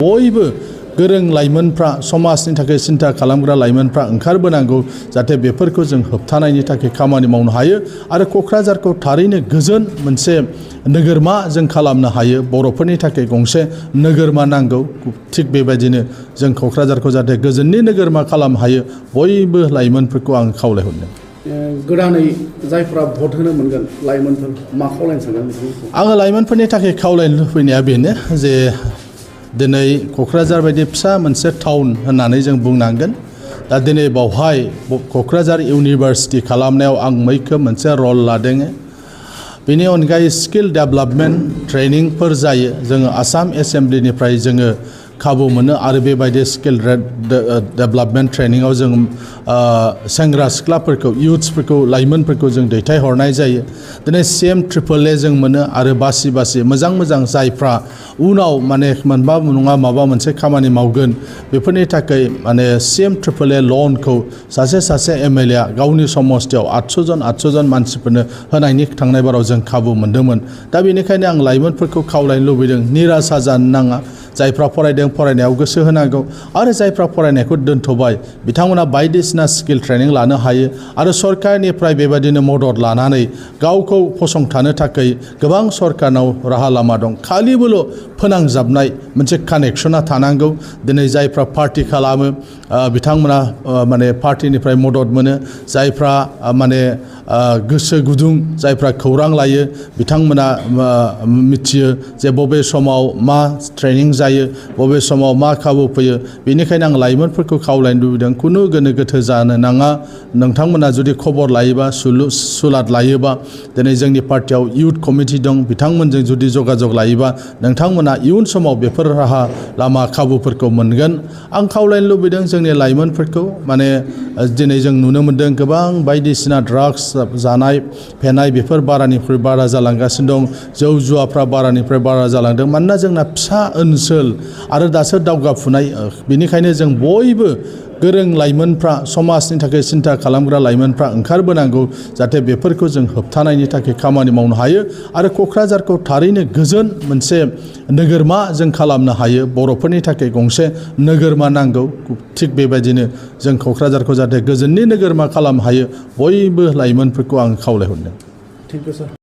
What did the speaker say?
बयबो गोरों लाइमोनफ्रा समाजनि थाखाय सिन्था खालामग्रा लाइमोनफ्रा ओंखारबोनांगौ जाहाथे बेफोरखौ जों होबथानायनि थाखाय खामानि मावनो हायो आरो क'क्राझारखौ थारैनो गोजोन मोनसे नोगोरमा जों खालामनो हायो। बर'फोरनि थाखाय गंसे नोगोरमा नांगौ। थिग बेबायदिनो जों क'क्राझारखौ जाहाथे गोजोननि नोगोरमा खालामनो हायो बयबो लाइमोनफोरखौ आं खावलायहरदों। गोदानै जायफ्रा भट होनो मोनगोन लाइमोनफोर मा खावलायनो सानगोन बिथांमोनखौ? आङो लाइमोनफोरनि थाखाय खावलायनो लुबैनाया बेनो जे दिनै क'क्राझार बायदि फिसा मोनसे टाउन होननानै जों बुंनांगोन। दा दिनै बावहाय क'क्राझार इउनिभार्सिटि खालामनायाव आं मैखोम मोनसे रल लादों। बेनि अनगायै स्किल डेभेलपमेन्ट ट्रेनिंफोर जायो। जोङो आसाम एसेम्ब्लिनिफ्राय जोङो खाबु मोनो आरो बेबायदि स्किल डेभेलपमेन्ट ट्रेनिंआव जों सेंग्रा सिख्लाफोरखौ इयुथ्सफोरखौ लाइमोनफोरखौ जों दैथायहरनाय जायो। दिनै CM AAA जों मोनो आरो बासि मोजां जायफ्रा उनाव माने मोनबा नङा माबा मोनसे खामानि मावगोन बेफोरनि थाखाय माने CM AAA लनखौ सासे MLA आ गावनि समस्थियाव 800 जन मानसिफोरनो होनायनि थांनाय बाराव जों खाबु मोन्दोंमोन। दा बेनिखायनो आं लाइमोनफोरखौ खावलायनो लुबैदों निराशा जानो नाङा। जायफ्रा फरायदों फरायनायाव गोसो होनांगौ आरो जायफ्रा फरायनायखौ दोनथ'बाय बिथांमोना बायदिसिना स्किल ट्रेनिं लानो हायो आरो सरकारनिफ्राय बेबायदिनो मदद लानानै गावखौ फसंथानो थाखाय गोबां सरकारनाव राहा लामा दं। खालिबोल' फोनांजाबनाय मोनसे कानेक्सना थानांगौ। दिनै जायफ्रा पार्टि खालामो बिथांमोना माने पार्टिनिफ्राय मदद मोनो। जायफ्रा माने गोसो गुदुं जायफ्रा खौरां लायो बिथांमोना मिथियो जे बबे समाव मा ट्रेनिं जायो बबे समाव मा खाबु फैयो। बेनिखायनो आं लाइमोनफोरखौ खावलायनो लुबैदों खुनु गोनो गोथो जानो नाङा। नोंथांमोना जुदि खबर लायोबा सुलाद लायोबा दिनै जोंनि पार्टियाव इयुथ कमिटि दं बिथांमोनजों जुदि जगाजग लायोबा नोंथांमोना इयुन समाव बेफोर राहा लामा खाबुफोरखौ मोनगोन। आं खावलायनो लुबैदों जोंनि लाइमोनफोरखौ माने दिनै जों नुनो मोन्दों गोबां बायदिसिना ड्राग्स जानाय फेनाय बेफोर बारानिख्रुइ बारा जालांगासिनो दं। जौ जुवाफ्रा बारानिफ्राय बारा जालांदों। मानोना जोंना फिसा ओनसोल आरो दासो दावगाफुनाय। बेनिखायनो जों बयबो गोरों लाइमोनफ्रा समाजनि थाखाय सिन्था खालामग्रा लाइमोनफ्रा ओंखारबोनांगौ जाहाथे बेफोरखौ जों होबथानायनि थाखाय खामानि मावनो हायो आरो क'क्राझारखौ थारैनो गोजोन मोनसे नोगोरमा जों खालामनो हायो। बर'फोरनि थाखाय गंसे नोगोरमा नांगौ। थिग बेबायदिनो जों क'क्राझारखौ जाहाथे गोजोननि नोगोरमा खालामनो हायो बयबो लाइमोनफोरखौ आं खावलायहरदों। Thank you sir.